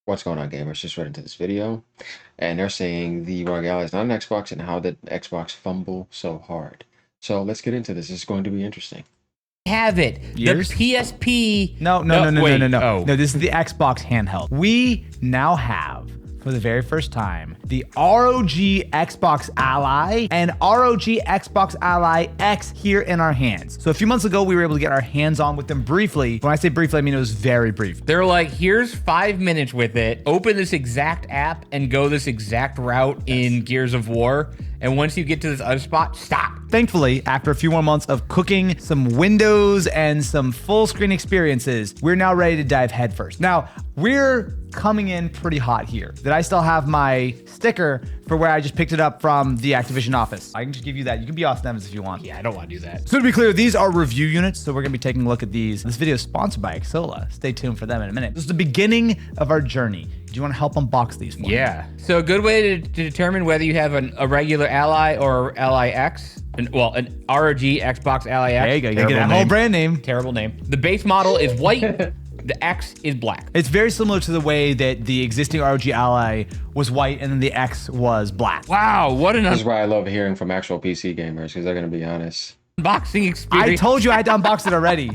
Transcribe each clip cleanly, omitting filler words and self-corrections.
What's going on, gamers? Just read into this video, and they're saying the ROG Ally is not an Xbox, and how did Xbox fumble so hard? So let's get into this. It's going to be interesting. Have it. Years? The PSP. No. Oh. No, this is the Xbox handheld. We now have, for the very first time, the ROG Xbox Ally and ROG Xbox Ally X here in our hands. So a few months ago, we were able to get our hands on with them briefly. When I say briefly, I mean it was very brief. They're like, here's 5 minutes with it. Open this exact app and go this exact route in Gears of War. And once you get to this other spot, stop. Thankfully, after a few more months of cooking some Windows and some full screen experiences, we're now ready to dive headfirst. Now, we're coming in pretty hot here. That I still have my sticker for where I just picked it up from the Activision office. I can just give you that. You can be off them if you want. Yeah, I don't want to do that. So to be clear, these are review units, so we're gonna be taking a look at these. This video is sponsored by Xsola. Stay tuned for them in a minute. This is the beginning of our journey. Do you want to help unbox these for me? Yeah. So a good way to determine whether you have a regular Ally or Ally X, an ROG Xbox Ally X. There you go. You Terrible get that name. whole brand name. Terrible name. The base model is white. The X is black. It's very similar to the way that the existing ROG Ally was white and then the X was black. Wow, what an This is why I love hearing from actual PC gamers, because they're going to be honest. unboxing experience. I told you I had to unbox it already.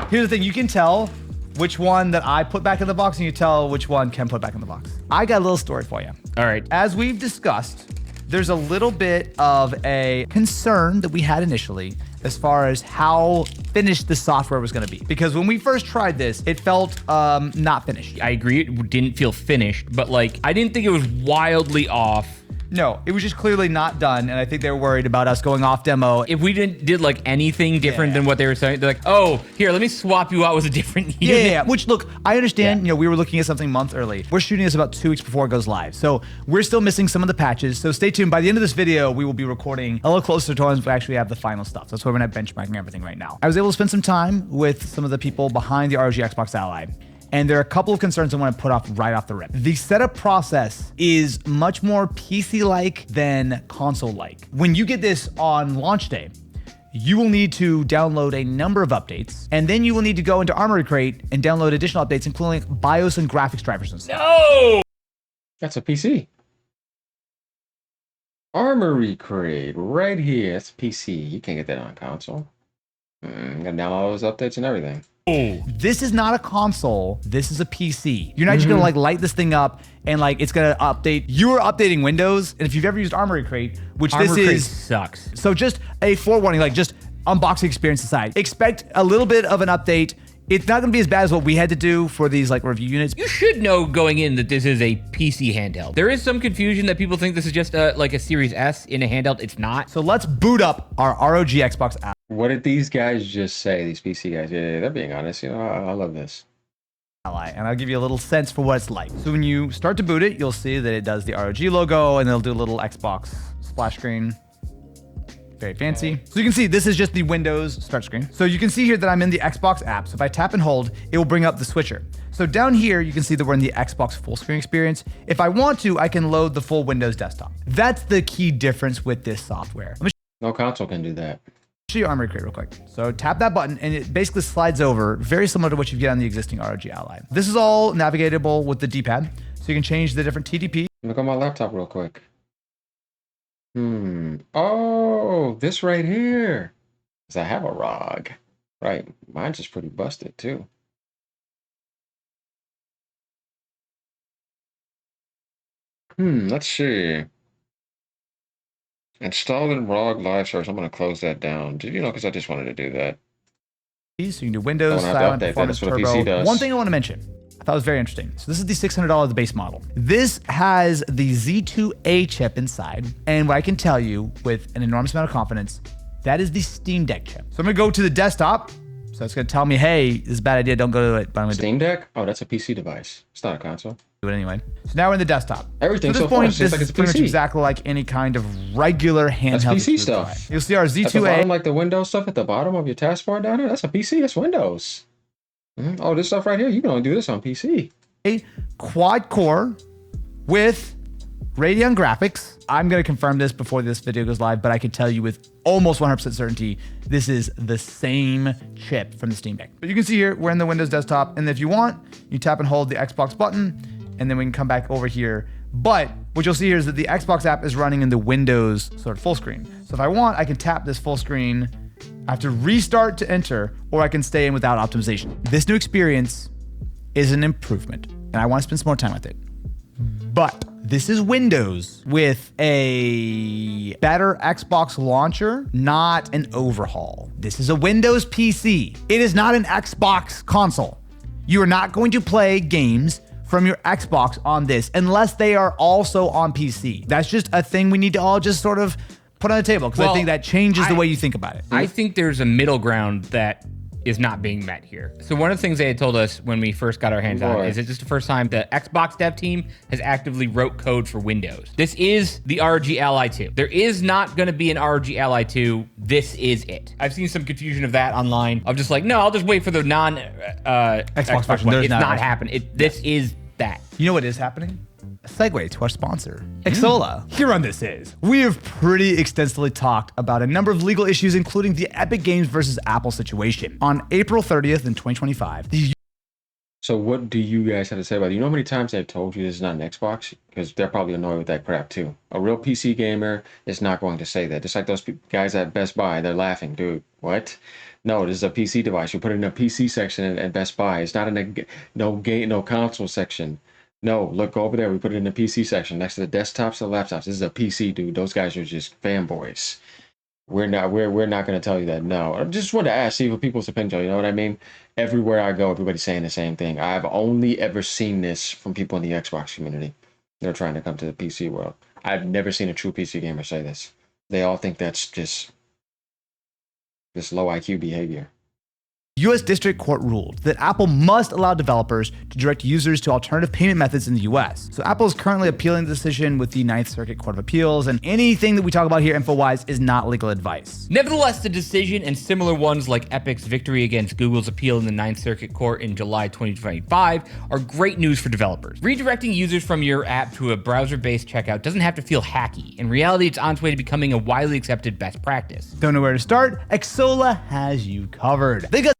Here's the thing, you can tell which one that I put back in the box and you tell which one Ken put back in the box. I got a little story for you. All right. As we've discussed, there's a little bit of a concern that we had initially as far as how finished the software was gonna be. Because when we first tried this, it felt not finished. I agree, it didn't feel finished, but like, I didn't think it was wildly off. No, it was just clearly not done, and I think they were worried about us going off demo. If we did like anything different than what they were saying, they're like, oh, here, let me swap you out with a different unit. Yeah. Which, look, I understand, you know, we were looking at something a month early. We're shooting this about 2 weeks before it goes live. So we're still missing some of the patches. So stay tuned. By the end of this video, we will be recording a little closer to when we actually have the final stuff. That's why we're not benchmarking everything right now. I was able to spend some time with some of the people behind the ROG Xbox Ally. And there are a couple of concerns I want to put off right off the rip. The setup process is much more PC-like than console-like. When you get this on launch day, you will need to download a number of updates, and then you will need to go into Armory Crate and download additional updates, including BIOS and graphics drivers and stuff. No! That's a PC. Armory Crate, right here. That's a PC. You can't get that on console. You gotta download all those updates and everything. This is not a console, this is a PC. You're not just gonna like light this thing up and like it's gonna update. You are updating Windows, and if you've ever used Armory Crate, which Armory this Crate is, sucks. so just a forewarning, like just unboxing experience aside, expect a little bit of an update. It's not gonna be as bad as what we had to do for these like review units. You should know going in that this is a PC handheld. There is some confusion that people think this is just like a Series S in a handheld. It's not. So let's boot up our ROG Xbox app. What did these guys just say? These PC guys? Yeah, they're being honest. You know, I love this. Ally, and I'll give you a little sense for what it's like. So when you start to boot it, you'll see that it does the ROG logo, and it'll do a little Xbox splash screen. Very fancy. So you can see this is just the Windows start screen. So you can see here that I'm in the Xbox app. So if I tap and hold, it will bring up the switcher. So down here, you can see that we're in the Xbox full screen experience. If I want to, I can load the full Windows desktop. That's the key difference with this software. Let me No console can do that. show you Armory Crate real quick. So tap that button and it basically slides over, very similar to what you get on the existing ROG Ally. This is all navigatable with the D-pad. So you can change the different TDP. Look on my laptop real quick. Oh, this right here. 'Cause I have a ROG. Right. Mine's just pretty busted too. Let's see. Installed in ROG Live Source. I'm going to close that down. Did you know? Because I just wanted to do that. So you can do Windows, Don't have to Silent, update that. Performance, That's what a Turbo. PC does. One thing I want to mention, I thought was very interesting. So this is the $600 the base model. This has the Z2A chip inside. And what I can tell you with an enormous amount of confidence, that is the Steam Deck chip. So I'm going to go to the desktop. So it's going to tell me, hey, this is a bad idea. Don't go to it. But I'm going to Steam Deck? Oh, that's a PC device. It's not a console. do it anyway. So now we're in the desktop. Everything so so at this far point, seems this like is it's a pretty much PC. exactly like any kind of regular handheld. That's PC we've stuff. tried. You'll see our At the Z2A. bottom, like the Windows stuff at the bottom of your taskbar down there, that's a PC. That's Windows. Oh, this stuff right here, you can only do this on PC. Quad core with Radeon graphics. I'm going to confirm this before this video goes live, but I can tell you with almost 100% certainty, this is the same chip from the Steam Deck. But you can see here, we're in the Windows desktop, and if you want, you tap and hold the Xbox button, and then we can come back over here. But what you'll see here is that the Xbox app is running in the Windows sort of full screen. So if I want, I can tap this full screen. I have to restart to enter, or I can stay in without optimization. This new experience is an improvement, and I want to spend some more time with it. But this is Windows with a better Xbox launcher, not an overhaul. This is a Windows PC. It is not an Xbox console. You are not going to play games from your Xbox on this unless they are also on PC. That's just a thing we need to all just sort of put on the table, because I think that changes the way you think about it. I think there's a middle ground that is not being met here. So one of the things they had told us when we first got our hands on it is it's just the first time the Xbox dev team has actively wrote code for Windows. This is the ROG Ally 2. There is not going to be an ROG Ally 2. This is it. I've seen some confusion of that online. I'm just like, no, I'll just wait for the non Xbox version. It's not happening. This is that. You know what is happening? A segue to our sponsor, Xsolla. Here on This Is, we have pretty extensively talked about a number of legal issues, including the Epic Games versus Apple situation. On April 30th in 2025, So what do you guys have to say about it? You know how many times they've told you this is not an Xbox? Because they're probably annoyed with that crap too. A real PC gamer is not going to say that. Just like those guys at Best Buy, they're laughing, dude. What? No, this is a PC device. You put it in a PC section at Best Buy. It's not in a no console section. No, look, go over there. We put it in the PC section next to the desktops and laptops. This is a PC, dude. Those guys are just fanboys. We're not going to tell you that. No, I just want to ask, see what people's opinion. You know what I mean? Everywhere I go, everybody's saying the same thing. I've only ever seen this from people in the Xbox community. They're trying to come to the PC world. I've never seen a true PC gamer say this. They all think that's just this low IQ behavior. U.S. District Court ruled that Apple must allow developers to direct users to alternative payment methods in the U.S. So Apple is currently appealing the decision with the Ninth Circuit Court of Appeals, and anything that we talk about here info-wise is not legal advice. Nevertheless, the decision and similar ones like Epic's victory against Google's appeal in the Ninth Circuit Court in July 2025 are great news for developers. Redirecting users from your app to a browser-based checkout doesn't have to feel hacky. In reality, it's on its way to becoming a widely accepted best practice. Don't know where to start? Xsolla has you covered. They got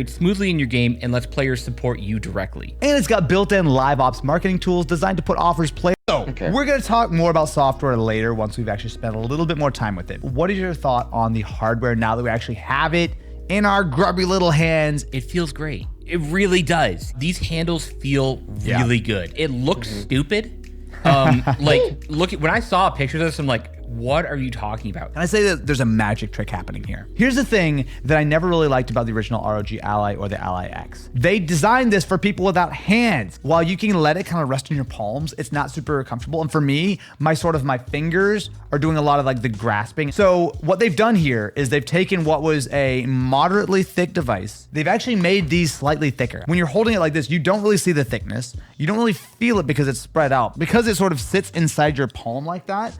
smoothly in your game and lets players support you directly. And it's got built-in live ops marketing tools designed to put offers We're going to talk more about software later once we've actually spent a little bit more time with it. What is your thought on the hardware now that we actually have it in our grubby little hands? It feels great. It really does. These handles feel really good. It looks stupid. Look at when I saw pictures of this, I'm like, what are you talking about? And I say that there's a magic trick happening here. Here's the thing that I never really liked about the original ROG Ally or the Ally X. They designed this for people without hands. While you can let it kind of rest in your palms, it's not super comfortable. And for me, my fingers are doing a lot of like the grasping. So what they've done here is they've taken what was a moderately thick device. They've actually made these slightly thicker. When you're holding it like this, you don't really see the thickness. You don't really feel it because it's spread out. Because it sort of sits inside your palm like that,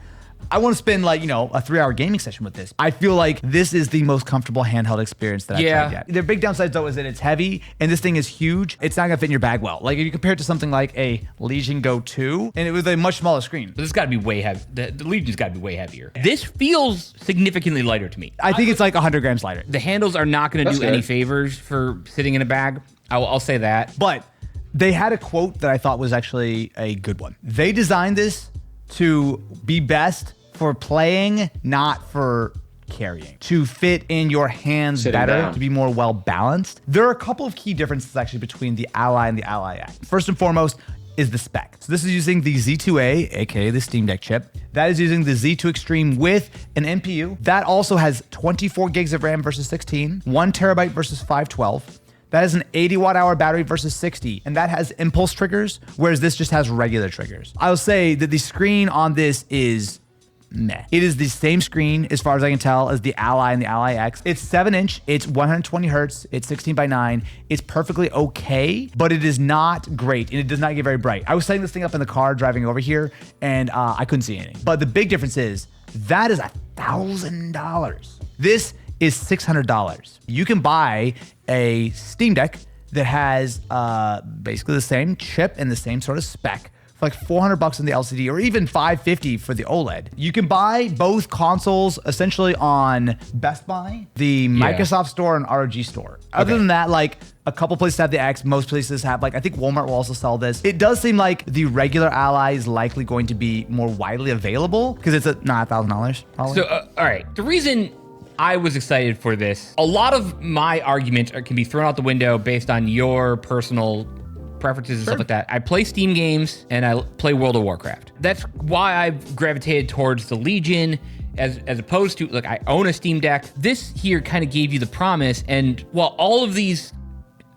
I want to spend a 3-hour gaming session with this. I feel like this is the most comfortable handheld experience that I've tried yet. Their big downsides though is that it's heavy and this thing is huge. It's not gonna fit in your bag well. Like if you compare it to something like a Legion Go 2 and it was a much smaller screen. But this got to be way heavy. The Legion's got to be way heavier. This feels significantly lighter to me. I think it's like 100 grams lighter. The handles are not gonna do any favors for sitting in a bag. I'll say that. But they had a quote that I thought was actually a good one. They designed this to be best for playing, not for carrying. To fit in your hands better, to be more well balanced. There are a couple of key differences actually between the Ally and the Ally X. First and foremost is the spec. So this is using the Z2A, aka the Steam Deck chip. That is using the Z2 Extreme with an NPU. That also has 24 gigs of RAM versus 16, 1 terabyte versus 512. That has an 80 watt hour battery versus 60, and that has impulse triggers, whereas this just has regular triggers. I'll say that the screen on this is meh. It is the same screen, as far as I can tell, as the Ally and the Ally X. It's 7-inch, it's 120 hertz, it's 16:9. It's perfectly okay, but it is not great, and it does not get very bright. I was setting this thing up in the car driving over here, and I couldn't see anything. But the big difference is, that is $1,000. This is $600. You can buy a Steam Deck that has basically the same chip and the same sort of spec for like 400 bucks on the LCD or even 550 for the OLED. You can buy both consoles essentially on Best Buy, the Microsoft Store, and ROG Store. Other than that, like a couple places have the X, most places have, like, I think Walmart will also sell this. It does seem like the regular Ally is likely going to be more widely available because it's not $1,000 probably. So, all right. The reason I was excited for this, a lot of my arguments can be thrown out the window based on your personal preferences and stuff like that. I play Steam games and I play World of Warcraft. That's why I've gravitated towards the Legion as opposed to, like, I own a Steam Deck. This here kind of gave you the promise, and while all of these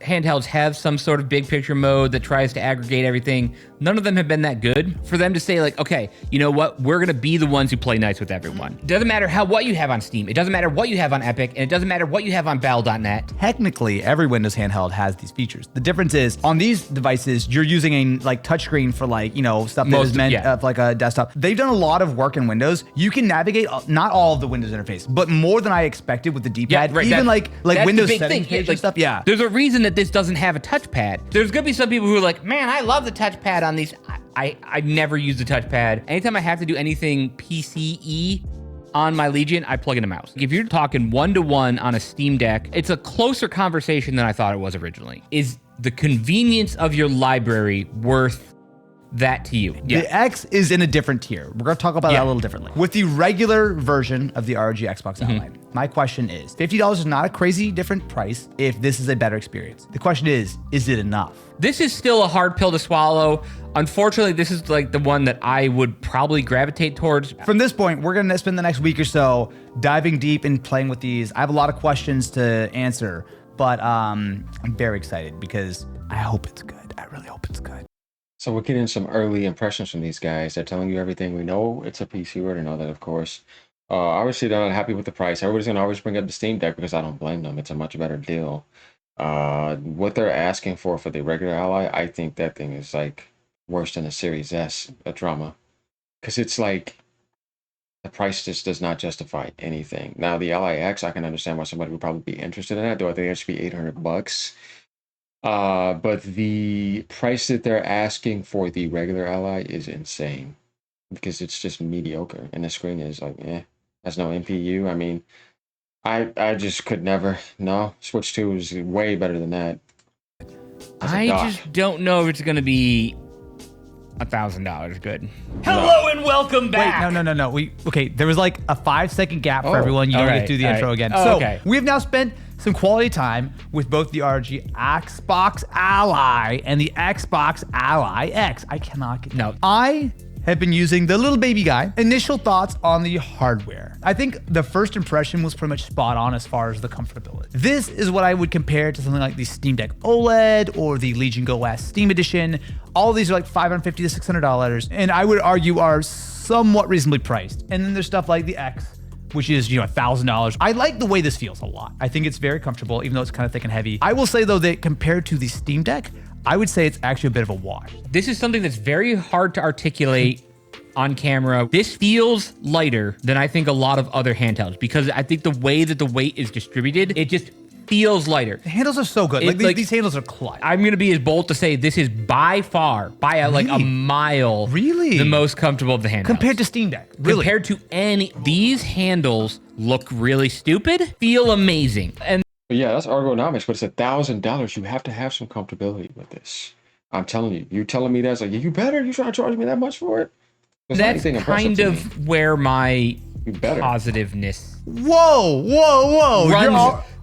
handhelds have some sort of big picture mode that tries to aggregate everything, none of them have been that good for them to say, like, okay, you know what? We're going to be the ones who play nice with everyone. It doesn't matter what you have on Steam. It doesn't matter what you have on Epic, and it doesn't matter what you have on Battle.net. Technically, every Windows handheld has these features. The difference is on these devices, you're using a like touchscreen for, like, you know, stuff that is meant of like a desktop. They've done a lot of work in Windows. You can navigate not all of the Windows interface, but more than I expected with the D-pad. Even like Windows settings page and stuff. Yeah. There's a reason that this doesn't have a touchpad. There's gonna be some people who are like, man, I love the touchpad on these. I never use the touchpad. Anytime I have to do anything PCE on my Legion, I plug in a mouse. If you're talking one-to-one on a Steam Deck, it's a closer conversation than I thought it was originally. Is the convenience of your library worth that to you? The X is in a different tier. We're going to talk about that a little differently. With the regular version of the ROG Xbox Ally, my question is, $50 is not a crazy different price if this is a better experience. The question is it enough? This is still a hard pill to swallow. Unfortunately, this is like the one that I would probably gravitate towards. From this point, we're going to spend the next week or so diving deep and playing with these. I have a lot of questions to answer, but I'm very excited because I hope it's good. I really hope it's good. So we're getting some early impressions from these guys. They're telling you everything we know. It's a PC. We already know that, of course. Obviously, they're not happy with the price. Everybody's going to always bring up the Steam Deck because I don't blame them. It's a much better deal. What they're asking for the regular Ally, I think that thing is like worse than a Series S, a drama. Because it's like the price just does not justify anything. Now, the Ally X, I can understand why somebody would probably be interested in that, though I think it should be $800. But the price that they're asking for the regular Ally is insane because it's just mediocre, and the screen is like, has no NPU. I mean, I just could never. No, Switch 2 is way better than that. I just don't know if it's gonna be $1,000 good. Hello and welcome back. Wait, no. Okay, there was like a 5-second gap for everyone. You don't get to do the intro again. We have now spent some quality time with both the ROG Xbox Ally and the Xbox Ally X. I cannot get I have been using the little baby guy. Initial thoughts on the hardware. I think the first impression was pretty much spot on as far as the comfortability. This is what I would compare to something like the Steam Deck OLED or the Legion Go S Steam Edition. All of these are like $550 to $600, and I would argue are somewhat reasonably priced. And then there's stuff like the X, which is, $1,000. I like the way this feels a lot. I think it's very comfortable, even though it's kind of thick and heavy. I will say, though, that compared to the Steam Deck, I would say it's actually a bit of a wash. This is something that's very hard to articulate on camera. This feels lighter than I think a lot of other handhelds, because I think the way that the weight is distributed, it just feels lighter. The handles are so good. These handles are clutch. I'm going to be as bold to say this is by far, like a mile, the most comfortable of the handles. Compared to Steam Deck. Compared to these handles look really stupid, feel amazing. And yeah, that's ergonomics, but it's $1,000. You have to have some comfortability with this. I'm telling you. You're telling me that's like, you better? You trying to charge me that much for it? That's kind of where my positiveness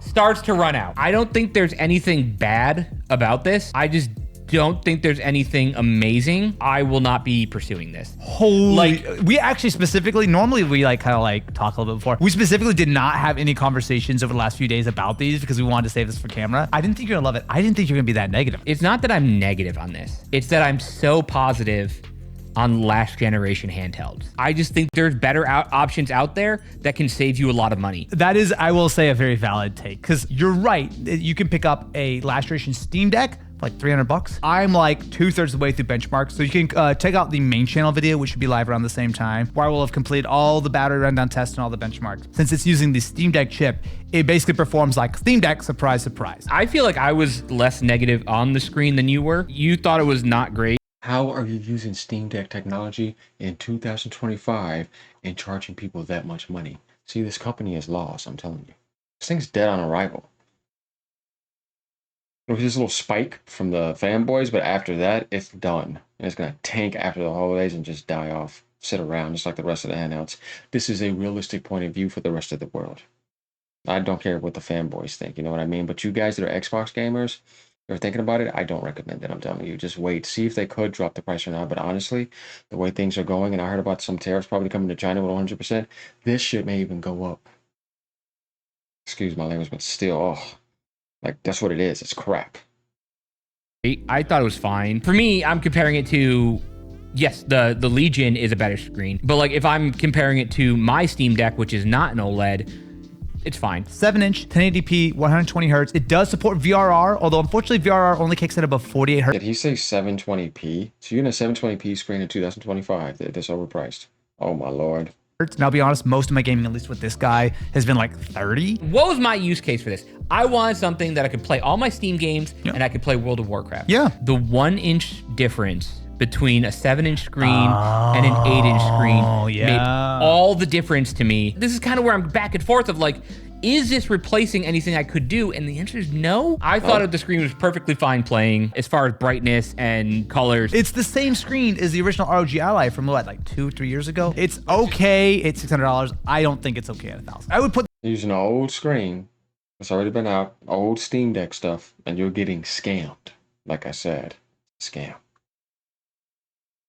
starts to run out. I don't think there's anything bad about this. I just don't think there's anything amazing. I will not be pursuing this. We actually specifically, normally we talk a little bit before. We specifically did not have any conversations over the last few days about these because we wanted to save this for camera. I didn't think you're gonna love it. I didn't think you're gonna be that negative. It's not that I'm negative on this. It's that I'm so positive on last generation handhelds. I just think there's better options out there that can save you a lot of money. That is, I will say, a very valid take, because you're right. You can pick up a last generation Steam Deck for like $300. I'm like 2/3 of the way through benchmark. So you can check out the main channel video, which should be live around the same time, where I will have completed all the battery rundown tests and all the benchmarks. Since it's using the Steam Deck chip, it basically performs like Steam Deck, surprise, surprise. I feel like I was less negative on the screen than you were. You thought it was not great. How are you using Steam Deck technology in 2025 and charging people that much money? See, this company is lost, I'm telling you. This thing's dead on arrival. It was just a little spike from the fanboys, but after that, it's done. And it's going to tank after the holidays and just die off, sit around, just like the rest of the handhelds. This is a realistic point of view for the rest of the world. I don't care what the fanboys think, you know what I mean? But you guys that are Xbox gamers, you're thinking about it, I don't recommend it. I'm telling you, just wait, see if they could drop the price or not. But honestly, the way things are going, and I heard about some tariffs probably coming to China with 100%, this shit may even go up. Excuse my language, but still, oh, like that's what it is. It's crap. I thought it was fine. For me, I'm comparing it to, yes, the Legion is a better screen, but like if I'm comparing it to my Steam Deck, which is not an OLED, it's fine. 7-inch, 1080p, 120 hertz. It does support VRR, although unfortunately VRR only kicks in above 48 hertz. Did he say 720p? So you're in a 720p screen in 2025. That's overpriced. Oh my lord. And I'll be honest, most of my gaming, at least with this guy, has been like 30. What was my use case for this? I wanted something that I could play all my Steam games and I could play World of Warcraft. Yeah. The 1-inch difference between a 7-inch screen and an 8-inch screen made all the difference to me. This is kind of where I'm back and forth of like, is this replacing anything I could do? And the answer is no. I thought the screen was perfectly fine playing as far as brightness and colors. It's the same screen as the original ROG Ally from what, like 2-3 years ago? It's okay. It's $600. I don't think it's okay at $1,000. I would put Using an old screen. It's already been out. Old Steam Deck stuff. And you're getting scammed. Like I said, scam.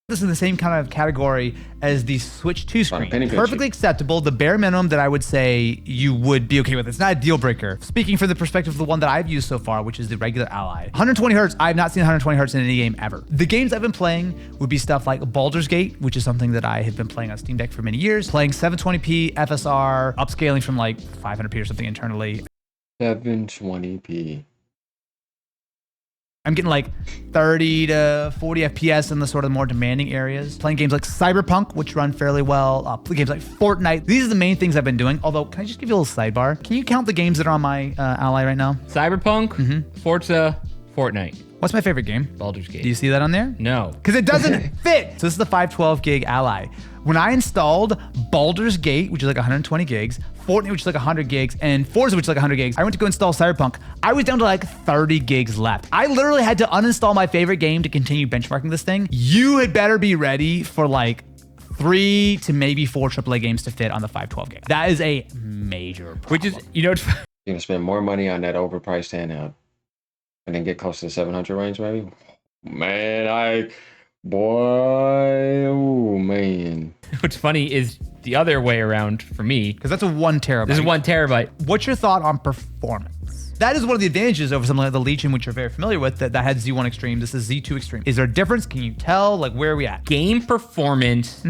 this in the same kind of category as the Switch 2 screen. Perfectly acceptable, the bare minimum that I would say you would be okay with. It's not a deal breaker. Speaking from the perspective of the one that I've used so far, which is the regular Ally. 120 hertz, I've not seen 120 hertz in any game ever. The games I've been playing would be stuff like Baldur's Gate, which is something that I have been playing on Steam Deck for many years. Playing 720p, FSR, upscaling from like 500p or something internally. 720p. I'm getting like 30 to 40 FPS in the sort of more demanding areas. Playing games like Cyberpunk, which run fairly well. Games like Fortnite. These are the main things I've been doing. Although, can I just give you a little sidebar? Can you count the games that are on my Ally right now? Cyberpunk, Forza, Fortnite. What's my favorite game? Baldur's Gate. Do you see that on there? No. Because it doesn't fit. So this is the 512 gig Ally. When I installed Baldur's Gate, which is like 120 gigs, Fortnite, which is like 100 gigs, and Forza, which is like 100 gigs, I went to go install Cyberpunk. I was down to like 30 gigs left. I literally had to uninstall my favorite game to continue benchmarking this thing. You had better be ready for like 3 to maybe 4 AAA games to fit on the 512 gig. That is a major problem. Which is, you know, You're gonna spend more money on that overpriced handheld and then get close to the 700 range, maybe? Man, oh man. What's funny is the other way around for me. Because that's a 1 terabyte. This is 1 terabyte. What's your thought on performance? That is one of the advantages over something like the Legion, which you're very familiar with, that had Z1 Extreme. This is Z2 Extreme. Is there a difference? Can you tell? Like, where are we at? Game performance,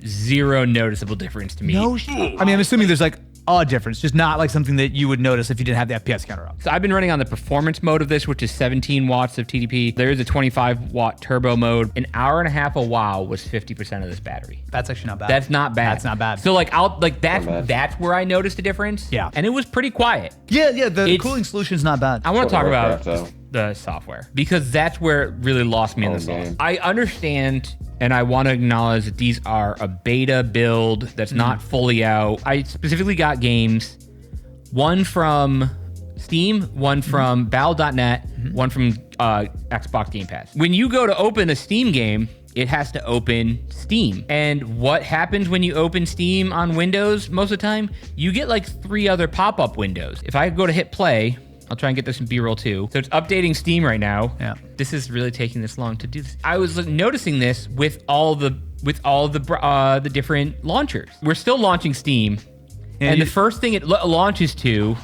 zero noticeable difference to me. No shit. I mean, I'm assuming there's like a difference, just not like something that you would notice if you didn't have the FPS counter up. So I've been running on the performance mode of this, which is 17 watts of TDP. There is a 25 watt turbo mode. An hour and a half of WoW was 50% of this battery. That's actually not bad. That's not bad. That's not bad. So like that's where I noticed a difference. Yeah. And it was pretty quiet. Yeah, the cooling solution's not bad. I want to talk Warcraft, about the software because that's where it really lost me in the sauce. I understand and I want to acknowledge that these are a beta build that's not fully out. I specifically got games, one from Steam, one from Battle.net, one from Xbox Game Pass. When you go to open a Steam game, it has to open Steam. And what happens when you open Steam on Windows most of the time? You get like 3 other pop-up windows. If I go to hit play, I'll try and get this in B-roll too. So it's updating Steam right now. Yeah. This is really taking this long to do this. I was noticing this with all the different launchers. We're still launching Steam, and the first thing it launches to.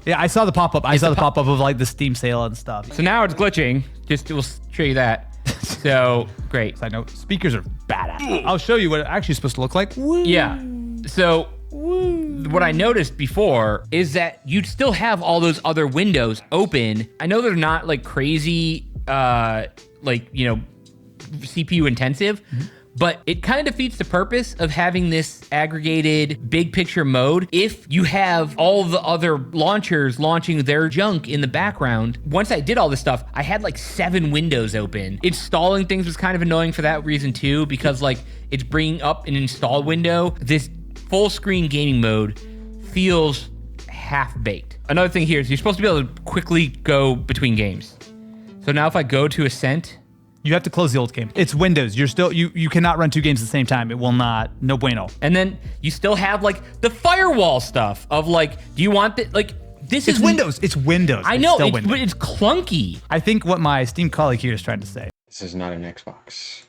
Yeah, I saw the pop-up. I saw the pop-up of like the Steam sale and stuff. So now it's glitching. We'll show you that. So great. Side note: speakers are badass. I'll show you what it actually is supposed to look like. Woo. Yeah. So. What I noticed before is that you'd still have all those other windows open. I know they're not like crazy, CPU intensive, But it kind of defeats the purpose of having this aggregated big picture mode if you have all the other launchers launching their junk in the background. Once I did all this stuff, I had like 7 windows open. Installing things was kind of annoying for that reason too, because like it's bringing up an install window. This full screen gaming mode feels half-baked. Another thing here is you're supposed to be able to quickly go between games. So now if I go to Ascent, you have to close the old game. It's Windows. You're still you cannot run 2 games at the same time. It will not. No bueno. And then you still have like the firewall stuff of like, do you want that? Like this is Windows. It's Windows. I know, still but it's clunky. I think what my Steam colleague here is trying to say. This is not an Xbox.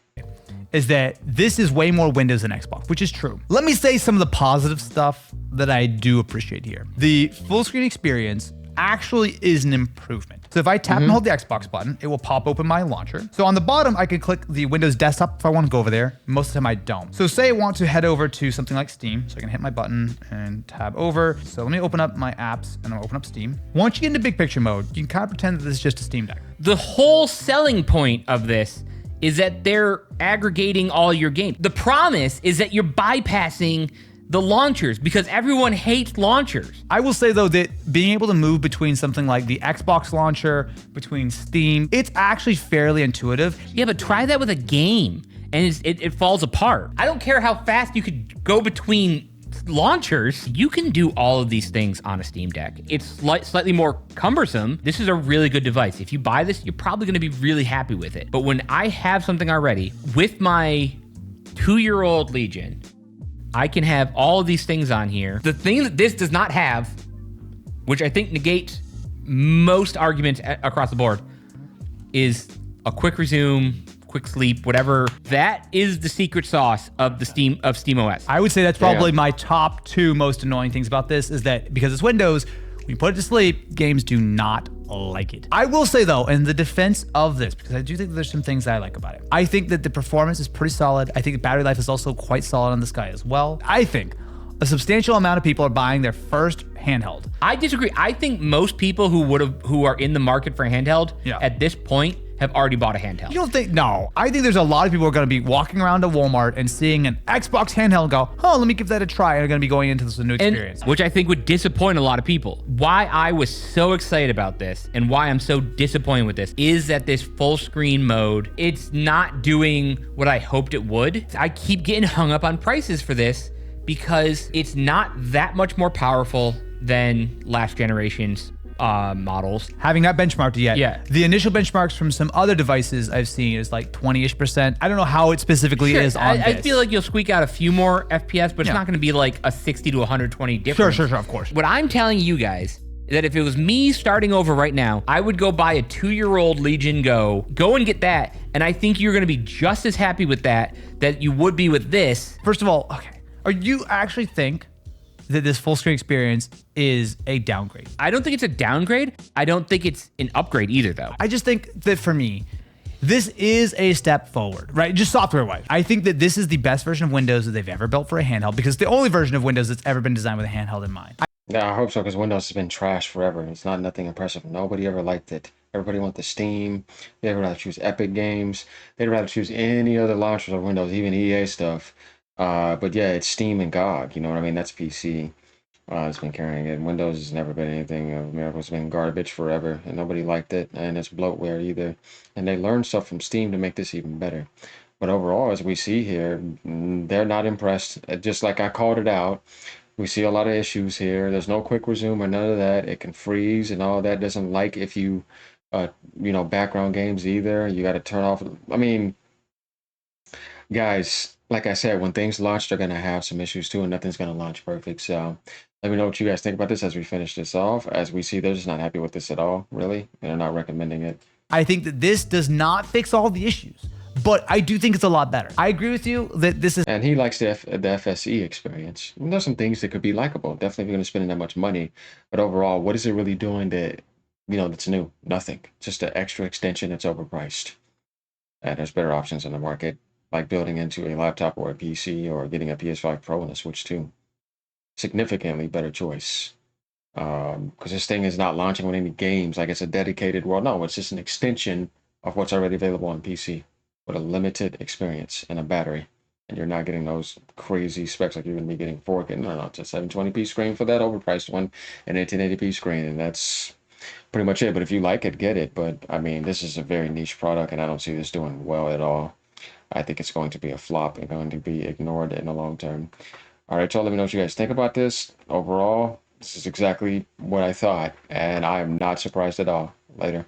Is that this is way more Windows than Xbox, which is true. Let me say some of the positive stuff that I do appreciate here. The full screen experience actually is an improvement. So if I tap and hold the Xbox button, it will pop open my launcher. So on the bottom, I can click the Windows desktop if I want to go over there. Most of the time I don't. So say I want to head over to something like Steam. So I can hit my button and tab over. So let me open up my apps and I'll open up Steam. Once you get into big picture mode, you can kind of pretend that this is just a Steam Deck. The whole selling point of this is that they're aggregating all your games. The promise is that you're bypassing the launchers because everyone hates launchers. I will say though that being able to move between something like the Xbox launcher, between Steam, it's actually fairly intuitive. Yeah, but try that with a game and it falls apart. I don't care how fast you could go between launchers. You can do all of these things on a Steam Deck. It's slightly more cumbersome. This is a really good device. If you buy this, you're probably gonna be really happy with it. But when I have something already with my 2-year-old Legion, I can have all of these things on here. The thing that this does not have, which I think negates most arguments across the board, is a quick resume, quick sleep, whatever. That is the secret sauce of the SteamOS. I would say that's probably my top 2 most annoying things about this is that because it's Windows, when you put it to sleep, games do not like it. I will say though, in the defense of this, because I do think there's some things that I like about it. I think that the performance is pretty solid. I think the battery life is also quite solid on this guy as well. I think a substantial amount of people are buying their first handheld. I disagree. I think most people who are in the market for a handheld at this point have already bought a handheld. You don't think? No. I think there's a lot of people who are going to be walking around to Walmart and seeing an Xbox handheld and go, oh, let me give that a try. And are going to be going into this new experience. Which I think would disappoint a lot of people. Why I was so excited about this and why I'm so disappointed with this is that this full screen mode, it's not doing what I hoped it would. I keep getting hung up on prices for this because it's not that much more powerful than last generation's models. Having not benchmarked it yet. Yeah. The initial benchmarks from some other devices I've seen is like 20-ish%. I don't know how it specifically is on this. I feel like you'll squeak out a few more FPS, but it's not going to be like a 60 to 120 difference. Sure, of course. What I'm telling you guys is that if it was me starting over right now, I would go buy a 2-year-old Legion Go and get that, and I think you're going to be just as happy with that you would be with this. First of all, okay, are you actually think that this full screen experience is a downgrade? I don't think it's a downgrade. I don't think it's an upgrade either, though. I just think that for me, this is a step forward, right? Just software-wise. I think that this is the best version of Windows that they've ever built for a handheld because it's the only version of Windows that's ever been designed with a handheld in mind. Yeah, I hope so, because Windows has been trash forever. It's not nothing impressive. Nobody ever liked it. Everybody wants the Steam. They'd rather choose Epic Games. They'd rather choose any other launchers of Windows, even EA stuff. But yeah, it's Steam and GOG. You know what I mean? That's PC. It's been carrying it. Windows has never been anything. It's been garbage forever, and nobody liked it, and it's bloatware either. And they learned stuff from Steam to make this even better. But overall, as we see here, they're not impressed. Just like I called it out, we see a lot of issues here. There's no quick resume or none of that. It can freeze and all that. Doesn't like if you, background games either. You got to turn off. I mean, guys, like I said, when things launch, they're going to have some issues too, and nothing's going to launch perfect. So let me know what you guys think about this as we finish this off. As we see, they're just not happy with this at all, really. And they're not recommending it. I think that this does not fix all the issues, but I do think it's a lot better. I agree with you that this is... And he likes the FSE experience. And there's some things that could be likable. Definitely if you're going to spend that much money. But overall, what is it really doing that, that's new? Nothing. Just an extra extension that's overpriced. And there's better options in the market, like building into a laptop or a PC or getting a PS5 Pro and a Switch 2. Significantly better choice. Because this thing is not launching with any games like it's a dedicated world. No, it's just an extension of what's already available on PC with a limited experience and a battery. and you're not getting those crazy specs like you're going to be getting 4K. No, it's a 720p screen for that overpriced one, and a 1080p screen, and that's pretty much it. But if you like it, get it. But I mean, this is a very niche product, and I don't see this doing well at all. I think it's going to be a flop and going to be ignored in the long term. All right, y'all, let me know what you guys think about this. Overall, this is exactly what I thought, and I am not surprised at all. Later.